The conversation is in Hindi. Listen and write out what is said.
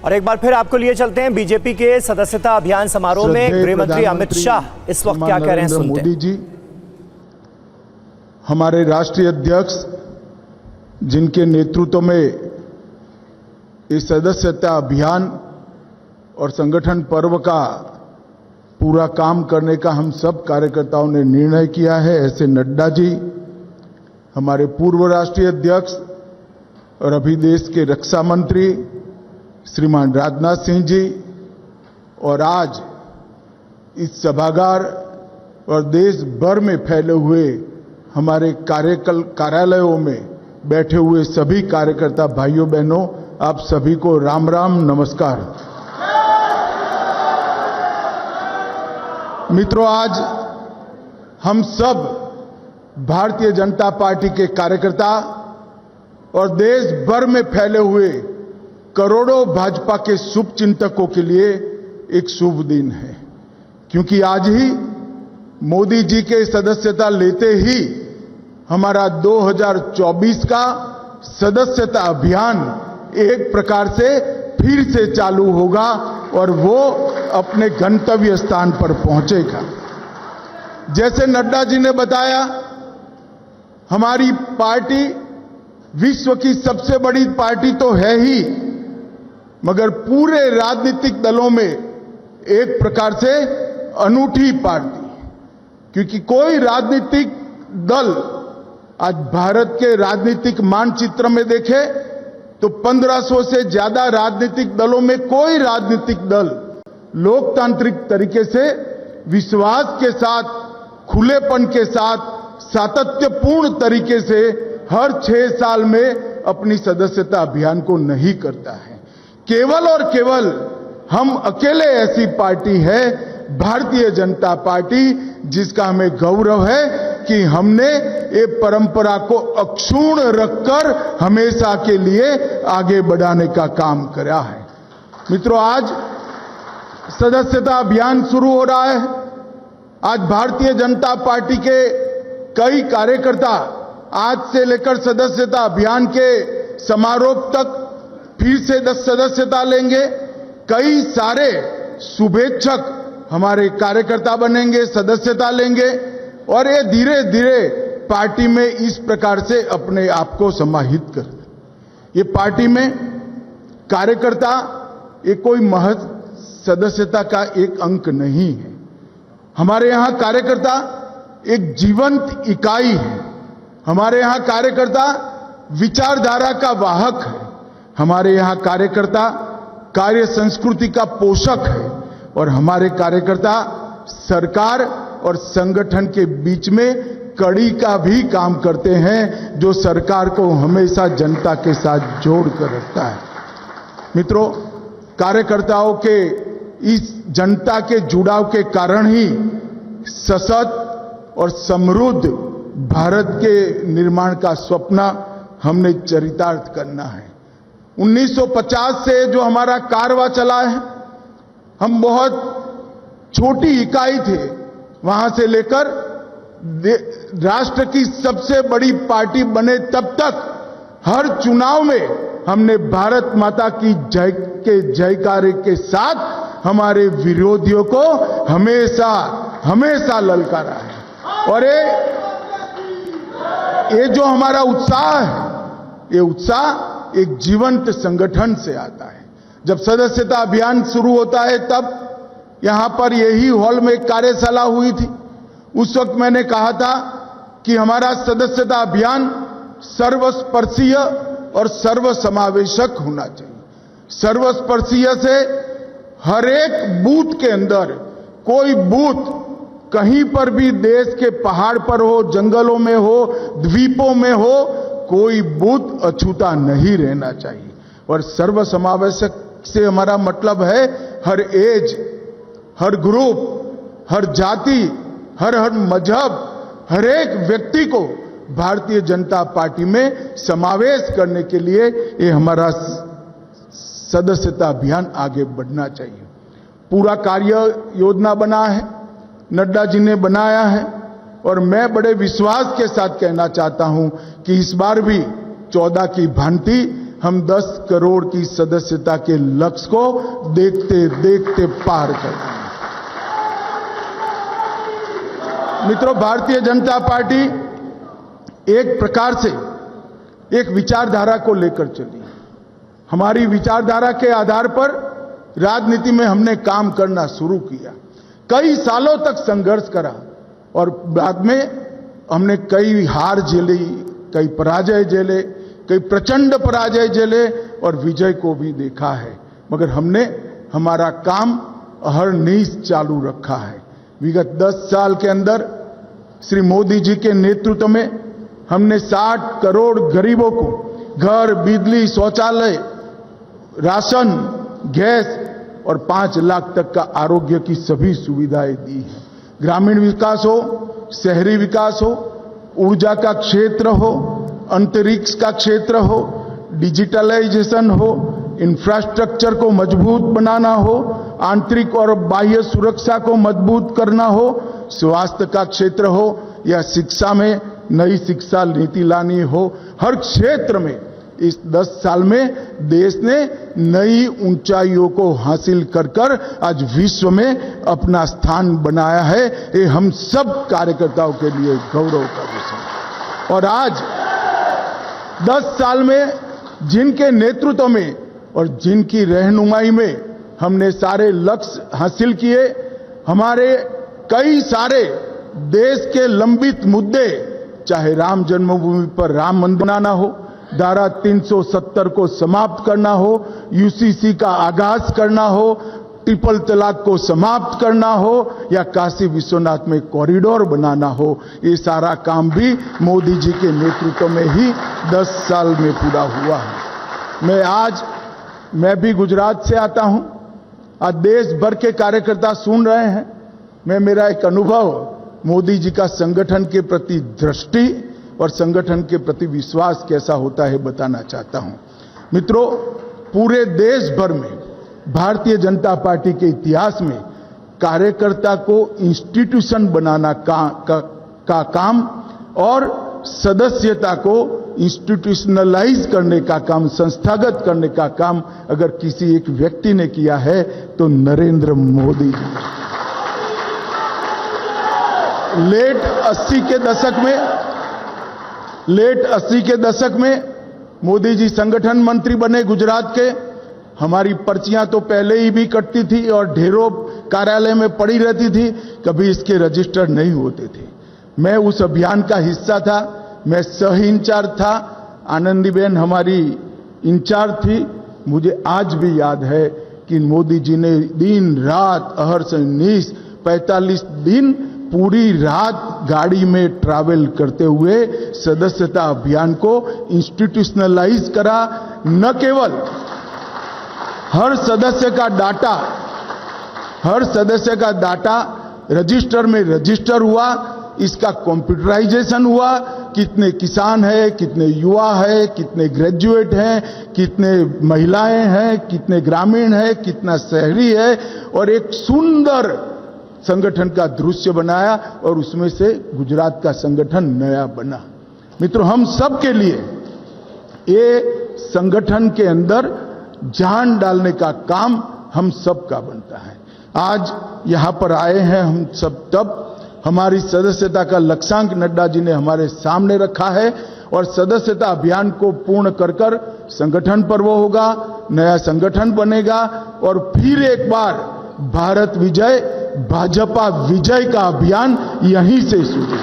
और एक बार फिर आपको लिए चलते हैं बीजेपी के सदस्यता अभियान समारोह में। गृह मंत्री अमित शाह इस वक्त क्या कह रहे हैं, सुनते हैं। मोदी जी, हमारे राष्ट्रीय अध्यक्ष, जिनके नेतृत्व में इस सदस्यता अभियान और संगठन पर्व का पूरा काम करने का हम सब कार्यकर्ताओं ने निर्णय किया है, ऐसे नड्डा जी, हमारे पूर्व राष्ट्रीय अध्यक्ष और अभी देश के रक्षा मंत्री श्रीमान राजनाथ सिंह जी, और आज इस सभागार और देश भर में फैले हुए हमारे कार्यालयों में बैठे हुए सभी कार्यकर्ता भाइयों बहनों, आप सभी को राम राम, नमस्कार। मित्रों, आज हम सब भारतीय जनता पार्टी के कार्यकर्ता और देश भर में फैले हुए करोड़ों भाजपा के शुभ चिंतकों के लिए एक शुभ दिन है, क्योंकि आज ही मोदी जी के सदस्यता लेते ही हमारा 2024 का सदस्यता अभियान एक प्रकार से फिर से चालू होगा और वो अपने गंतव्य स्थान पर पहुंचेगा। जैसे नड्डा जी ने बताया, हमारी पार्टी विश्व की सबसे बड़ी पार्टी तो है ही, मगर पूरे राजनीतिक दलों में एक प्रकार से अनूठी पार्टी, क्योंकि कोई राजनीतिक दल आज भारत के राजनीतिक मानचित्र में देखे तो 1500 से ज्यादा राजनीतिक दलों में कोई राजनीतिक दल लोकतांत्रिक तरीके से विश्वास के साथ, खुलेपन के साथ, सातत्यपूर्ण तरीके से हर 6 साल में अपनी सदस्यता अभियान को नहीं करता है। केवल और केवल हम अकेले ऐसी पार्टी है, भारतीय जनता पार्टी, जिसका हमें गौरव है कि हमने ये परंपरा को अक्षुण्ण रखकर हमेशा के लिए आगे बढ़ाने का काम करा है। मित्रों, आज सदस्यता अभियान शुरू हो रहा है। आज भारतीय जनता पार्टी के कई कार्यकर्ता आज से लेकर सदस्यता अभियान के समारोह तक फिर से 10 सदस्यता लेंगे। कई सारे शुभेच्छक हमारे कार्यकर्ता बनेंगे, सदस्यता लेंगे, और ये धीरे धीरे पार्टी में इस प्रकार से अपने आप को समाहित कर। ये पार्टी में कार्यकर्ता ये कोई महज सदस्यता का एक अंक नहीं है। हमारे यहां कार्यकर्ता एक जीवंत इकाई है। हमारे यहां कार्यकर्ता विचारधारा का वाहक है। हमारे यहां कार्यकर्ता कार्य संस्कृति का पोषक है, और हमारे कार्यकर्ता सरकार और संगठन के बीच में कड़ी का भी काम करते हैं, जो सरकार को हमेशा जनता के साथ जोड़ कर रखता है। मित्रों, कार्यकर्ताओं के इस जनता के जुड़ाव के कारण ही सशक्त और समृद्ध भारत के निर्माण का स्वप्न हमने चरितार्थ करना है। 1950 से जो हमारा कारवां चला है, हम बहुत छोटी इकाई थे, वहां से लेकर राष्ट्र की सबसे बड़ी पार्टी बने तब तक हर चुनाव में हमने भारत माता की जय के जयकारे के साथ हमारे विरोधियों को हमेशा हमेशा ललकारा है। और ये जो हमारा उत्साह है, ये उत्साह एक जीवंत संगठन से आता है। जब सदस्यता अभियान शुरू होता है, तब यहां पर यही हॉल में एक कार्यशाला हुई थी। उस वक्त मैंने कहा था कि हमारा सदस्यता अभियान सर्वस्पर्शीय और सर्वसमावेशक होना चाहिए। सर्वस्पर्शीय से हर एक बूथ के अंदर, कोई बूथ कहीं पर भी देश के पहाड़ पर हो, जंगलों में हो, द्वीपों में हो, कोई बूथ अछूता नहीं रहना चाहिए। और सर्वसमावेशक से हमारा मतलब है हर एज, हर ग्रुप, हर जाति, हर मजहब, हर एक व्यक्ति को भारतीय जनता पार्टी में समावेश करने के लिए ये हमारा सदस्यता अभियान आगे बढ़ना चाहिए। पूरा कार्य योजना बना है, नड्डा जी ने बनाया है, और मैं बड़े विश्वास के साथ कहना चाहता हूं कि इस बार भी 14 की भांति हम 10 करोड़ की सदस्यता के लक्ष्य को देखते देखते पार कर देंगे। मित्रों, भारतीय जनता पार्टी एक प्रकार से एक विचारधारा को लेकर चली। हमारी विचारधारा के आधार पर राजनीति में हमने काम करना शुरू किया। कई सालों तक संघर्ष करा और बाद में हमने कई हार झेली, कई पराजय झेले, कई प्रचंड पराजय झेले और विजय को भी देखा है, मगर हमने हमारा काम अहरनिश चालू रखा है। विगत 10 साल के अंदर श्री मोदी जी के नेतृत्व में हमने 60 करोड़ गरीबों को घर, बिजली, शौचालय, राशन, गैस और 5 लाख तक का आरोग्य की सभी सुविधाएं दी हैं। ग्रामीण विकास हो, शहरी विकास हो, ऊर्जा का क्षेत्र हो, अंतरिक्ष का क्षेत्र हो, डिजिटलाइजेशन हो, इंफ्रास्ट्रक्चर को मजबूत बनाना हो, आंतरिक और बाह्य सुरक्षा को मजबूत करना हो, स्वास्थ्य का क्षेत्र हो या शिक्षा में नई शिक्षा नीति लानी हो, हर क्षेत्र में इस 10 साल में देश ने नई ऊंचाइयों को हासिल कर आज विश्व में अपना स्थान बनाया है। ये हम सब कार्यकर्ताओं के लिए गौरव का विषय है। और आज 10 साल में जिनके नेतृत्व में और जिनकी रहनुमाई में हमने सारे लक्ष्य हासिल किए, हमारे कई सारे देश के लंबित मुद्दे, चाहे राम जन्मभूमि पर राम मंदिर बनाना हो, धारा 370 को समाप्त करना हो, यूसीसी का आगाज करना हो, ट्रिपल तलाक को समाप्त करना हो या काशी विश्वनाथ में कॉरिडोर बनाना हो, ये सारा काम भी मोदी जी के नेतृत्व में ही 10 साल में पूरा हुआ है। मैं भी गुजरात से आता हूं। आज देश भर के कार्यकर्ता सुन रहे हैं। मेरा एक अनुभव मोदी जी का संगठन के प्रति दृष्टि और संगठन के प्रति विश्वास कैसा होता है बताना चाहता हूं। मित्रों, पूरे देश भर में भारतीय जनता पार्टी के इतिहास में कार्यकर्ता को इंस्टीट्यूशन बनाना का काम और सदस्यता को इंस्टीट्यूशनलाइज करने का काम, संस्थागत करने का काम अगर किसी एक व्यक्ति ने किया है तो नरेंद्र मोदी जी। लेट 80 के दशक में मोदी जी संगठन मंत्री बने गुजरात के। हमारी पर्चियां तो पहले ही भी कटती थी और ढेरों कार्यालय में पड़ी रहती थी, कभी इसके रजिस्टर नहीं होते थे। मैं उस अभियान का हिस्सा था, मैं सह इंचार्ज था, आनंदीबेन हमारी इंचार्ज थी। मुझे आज भी याद है कि मोदी जी ने दिन रात अहरनिश 45 दिन पूरी रात गाड़ी में ट्रैवल करते हुए सदस्यता अभियान को इंस्टीट्यूशनलाइज करा। न केवल हर सदस्य का डाटा रजिस्टर में रजिस्टर हुआ, इसका कंप्यूटराइजेशन हुआ। कितने किसान हैं, कितने युवा हैं, कितने ग्रेजुएट हैं, कितने महिलाएं हैं, कितने ग्रामीण हैं, कितना शहरी है, और एक सुंदर संगठन का दृश्य बनाया और उसमें से गुजरात का संगठन नया बना। मित्रों, हम सब के लिए ये संगठन के अंदर जान डालने का काम हम सब का बनता है। आज यहां पर आए हैं हम सब, तब हमारी सदस्यता का लक्ष्यांक नड्डा जी ने हमारे सामने रखा है और सदस्यता अभियान को पूर्ण कर संगठन पर्व होगा, नया संगठन बनेगा और फिर एक बार भारत विजय, भाजपा विजय का अभियान यहीं से शुरू